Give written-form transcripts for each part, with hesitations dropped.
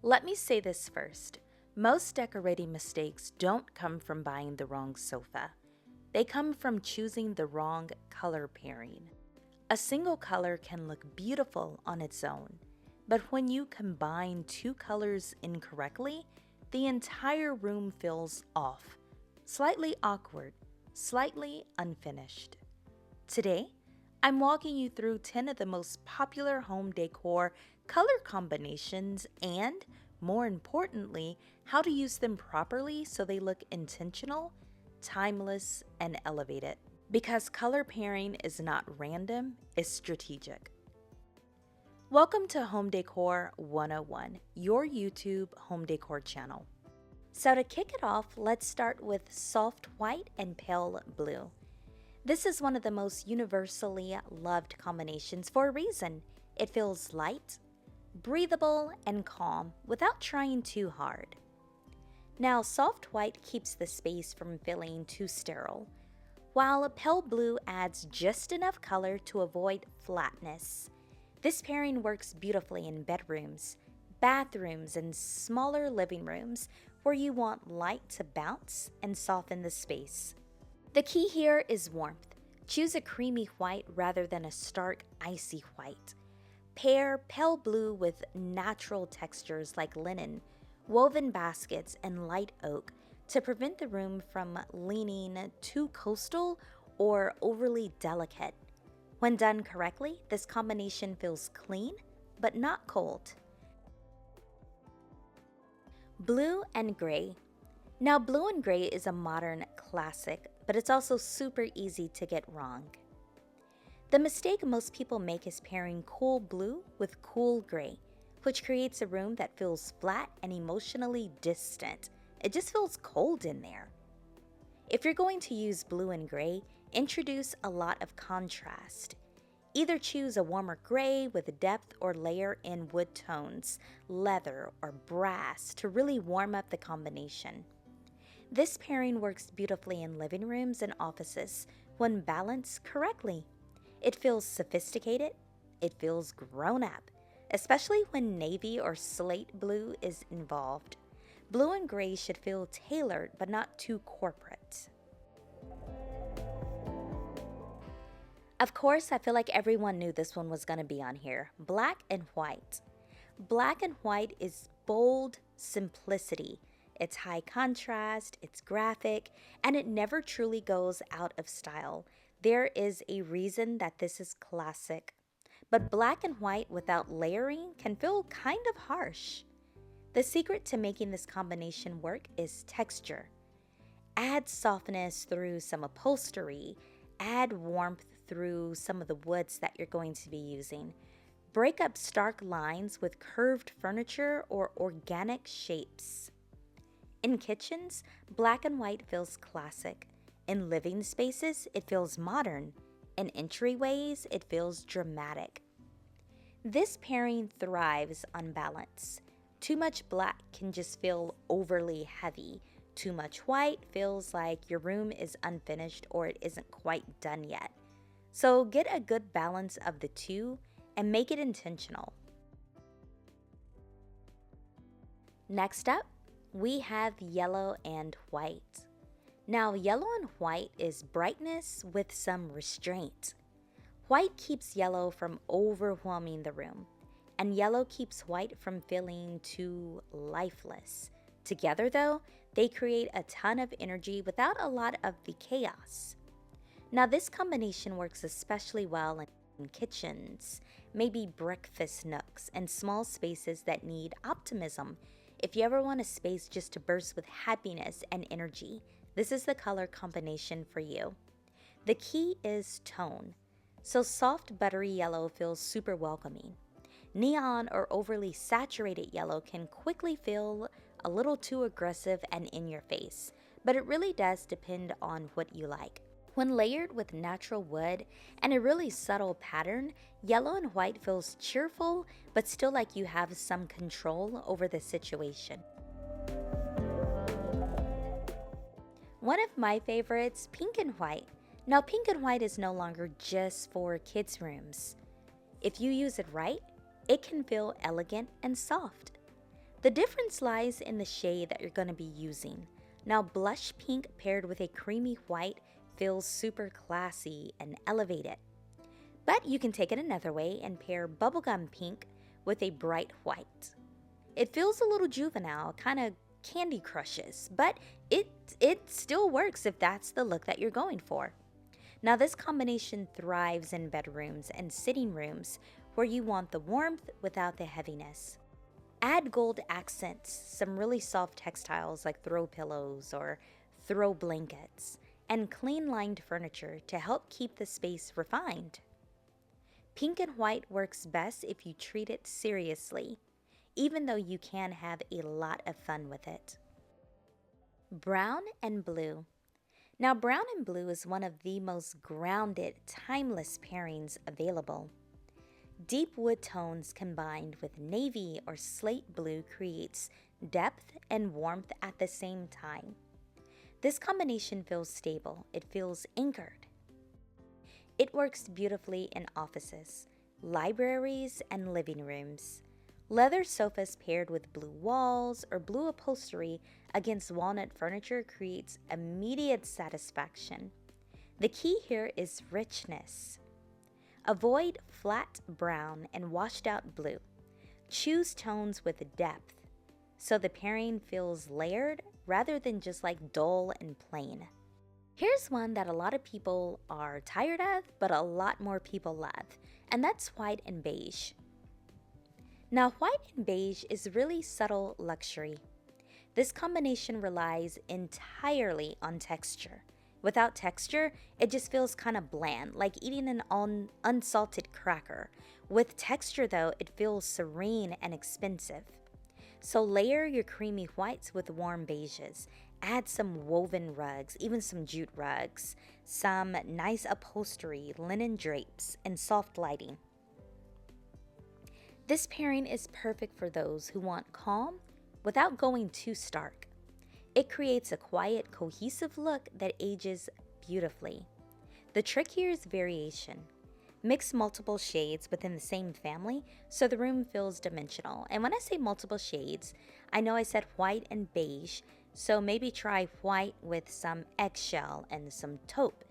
Let me say this first. Most decorating mistakes don't come from buying the wrong sofa. They come from choosing the wrong color pairing. A single color can look beautiful on its own, but when you combine two colors incorrectly, the entire room feels off, slightly awkward, slightly unfinished. Today, I'm walking you through 10 of the most popular home decor color combinations and, more importantly, how to use them properly so they look intentional, timeless, and elevated. Because color pairing is not random, it's strategic. Welcome to Home Decor 101, your YouTube home decor channel. So to kick it off, let's start with soft white and pale blue. This is one of the most universally loved combinations for a reason. It feels light, breathable, and calm without trying too hard. Now, soft white keeps the space from feeling too sterile, while a pale blue adds just enough color to avoid flatness. This pairing works beautifully in bedrooms, bathrooms, and smaller living rooms where you want light to bounce and soften the space. The key here is warmth. Choose a creamy white rather than a stark, icy white. Pair pale blue with natural textures like linen, woven baskets, and light oak to prevent the room from leaning too coastal or overly delicate. When done correctly, this combination feels clean but not cold. Blue and gray. Now, blue and gray is a modern classic, but it's also super easy to get wrong. The mistake most people make is pairing cool blue with cool gray, which creates a room that feels flat and emotionally distant. It just feels cold in there. If you're going to use blue and gray, introduce a lot of contrast. Either choose a warmer gray with depth or layer in wood tones, leather, or brass to really warm up the combination. This pairing works beautifully in living rooms and offices when balanced correctly. It feels sophisticated, it feels grown up, especially when navy or slate blue is involved. Blue and gray should feel tailored but not too corporate. Of course, I feel like everyone knew this one was going to be on here. Black and white. Black and white is bold simplicity. It's high contrast, it's graphic, and it never truly goes out of style. There is a reason that this is classic. But black and white without layering can feel kind of harsh. The secret to making this combination work is texture. Add softness through some upholstery. Add warmth through some of the woods that you're going to be using. Break up stark lines with curved furniture or organic shapes. In kitchens, black and white feels classic. In living spaces, it feels modern. In entryways, it feels dramatic. This pairing thrives on balance. Too much black can just feel overly heavy. Too much white feels like your room is unfinished or it isn't quite done yet. So get a good balance of the two and make it intentional. Next up, we have yellow and white. Now, yellow and white is brightness with some restraint. White keeps yellow from overwhelming the room, and yellow keeps white from feeling too lifeless. Together, though, they create a ton of energy without a lot of the chaos. Now, this combination works especially well in kitchens, maybe breakfast nooks, and small spaces that need optimism. If you ever want a space just to burst with happiness and energy, this is the color combination for you. The key is tone. So soft buttery yellow feels super welcoming. Neon or overly saturated yellow can quickly feel a little too aggressive and in your face, but it really does depend on what you like. When layered with natural wood and a really subtle pattern, yellow and white feels cheerful, but still like you have some control over the situation. One of my favorites, pink and white. Now, pink and white is no longer just for kids' rooms. If you use it right, it can feel elegant and soft. The difference lies in the shade that you're going to be using. Now, blush pink paired with a creamy white feels super classy and elevated. But you can take it another way and pair bubblegum pink with a bright white. It feels a little juvenile, kind of Candy Crushes, but it still works if that's the look that you're going for. Now, this combination thrives in bedrooms and sitting rooms where you want the warmth without the heaviness. Add gold accents, some really soft textiles like throw pillows or throw blankets, and clean lined furniture to help keep the space refined. Pink and white works best if you treat it seriously, even though you can have a lot of fun with it. Brown and blue. Now, brown and blue is one of the most grounded, timeless pairings available. Deep wood tones combined with navy or slate blue creates depth and warmth at the same time. This combination feels stable. It feels anchored. It works beautifully in offices, libraries, and living rooms. Leather sofas paired with blue walls or blue upholstery against walnut furniture creates immediate satisfaction. The key here is richness. Avoid flat brown and washed out blue. Choose tones with depth so the pairing feels layered rather than just like dull and plain. Here's one that a lot of people are tired of, but a lot more people love, and that's white and beige. Now, white and beige is really subtle luxury. This combination relies entirely on texture. Without texture, it just feels kind of bland, like eating an unsalted cracker. With texture, though, it feels serene and expensive. So layer your creamy whites with warm beiges. Add some woven rugs, even some jute rugs, some nice upholstery, linen drapes, and soft lighting. This pairing is perfect for those who want calm without going too stark. It creates a quiet, cohesive look that ages beautifully. The trick here is variation. Mix multiple shades within the same family so the room feels dimensional. And when I say multiple shades, I know I said white and beige, so maybe try white with some eggshell and some taupe,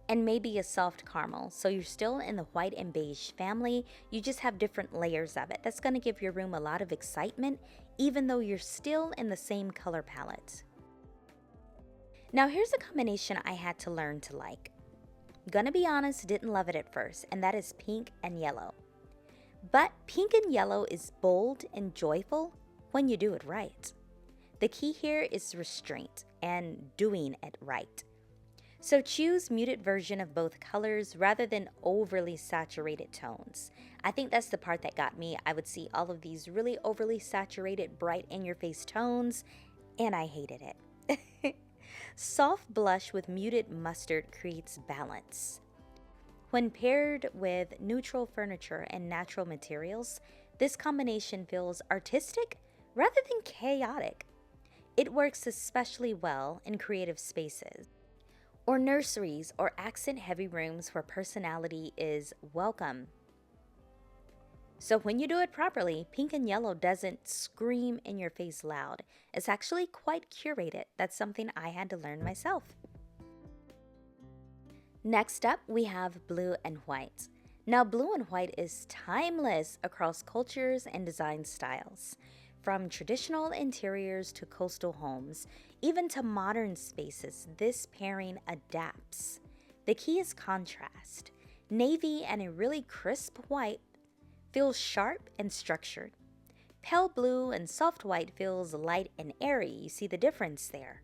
and maybe a soft caramel. So you're still in the white and beige family, you just have different layers of it. That's going to give your room a lot of excitement, even though you're still in the same color palette. Now here's a combination I had to learn to like. Gonna be honest, didn't love it at first, and that is pink and yellow. But pink and yellow is bold and joyful when you do it right. The key here is restraint and doing it right. So choose muted version of both colors rather than overly saturated tones. I think that's the part that got me. I would see all of these really overly saturated, bright in-your-face tones, and I hated it. Soft blush with muted mustard creates balance. When paired with neutral furniture and natural materials, this combination feels artistic rather than chaotic. It works especially well in creative spaces, or nurseries or accent-heavy rooms where personality is welcome. So when you do it properly, pink and yellow doesn't scream in your face loud. It's actually quite curated. That's something I had to learn myself. Next up, we have blue and white. Now, blue and white is timeless across cultures and design styles. From traditional interiors to coastal homes, even to modern spaces, this pairing adapts. The key is contrast. Navy and a really crisp white feels sharp and structured. Pale blue and soft white feels light and airy. You see the difference there.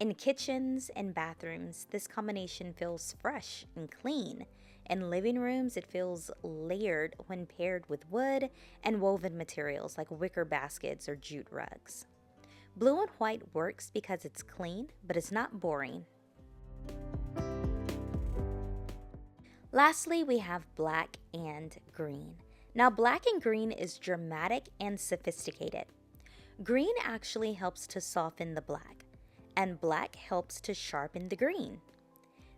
In kitchens and bathrooms, this combination feels fresh and clean. In living rooms, it feels layered when paired with wood and woven materials like wicker baskets or jute rugs. Blue and white works because it's clean, but it's not boring. Lastly, we have black and green. Now, black and green is dramatic and sophisticated. Green actually helps to soften the black, and black helps to sharpen the green.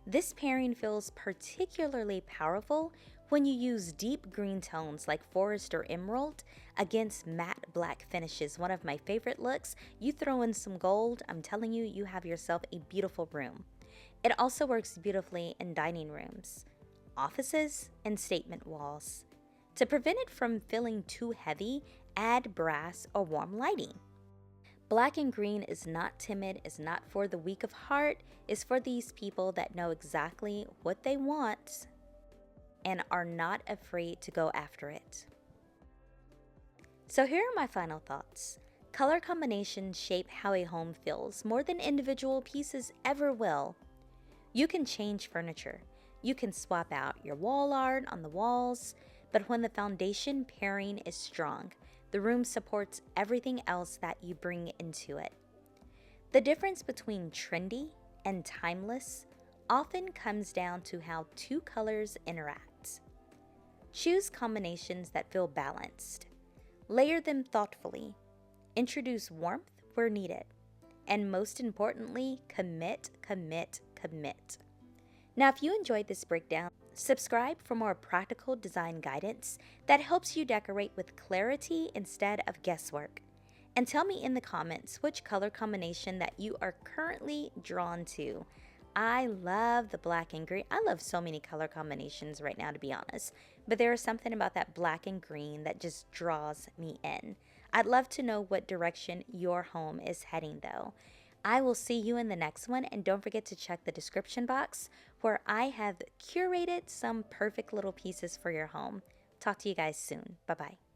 This pairing feels particularly powerful When you use deep green tones like forest or emerald against matte black finishes, one of my favorite looks, you throw in some gold, I'm telling you, you have yourself a beautiful room. It also works beautifully in dining rooms, offices, and statement walls. To prevent it from feeling too heavy, add brass or warm lighting. Black and green is not timid, is not for the weak of heart, is for these people that know exactly what they want and are not afraid to go after it. So here are my final thoughts. Color combinations shape how a home feels more than individual pieces ever will. You can change furniture. You can swap out your wall art on the walls, but when the foundation pairing is strong, the room supports everything else that you bring into it. The difference between trendy and timeless often comes down to how two colors interact. Choose combinations that feel balanced. Layer them thoughtfully. Introduce warmth where needed. And most importantly, commit, commit, commit. Now, if you enjoyed this breakdown, subscribe for more practical design guidance that helps you decorate with clarity instead of guesswork. And tell me in the comments which color combination that you are currently drawn to. I love the black and green. I love so many color combinations right now, to be honest. But there is something about that black and green that just draws me in. I'd love to know what direction your home is heading, though. I will see you in the next one, and don't forget to check the description box where I have curated some perfect little pieces for your home. Talk to you guys soon. Bye-bye.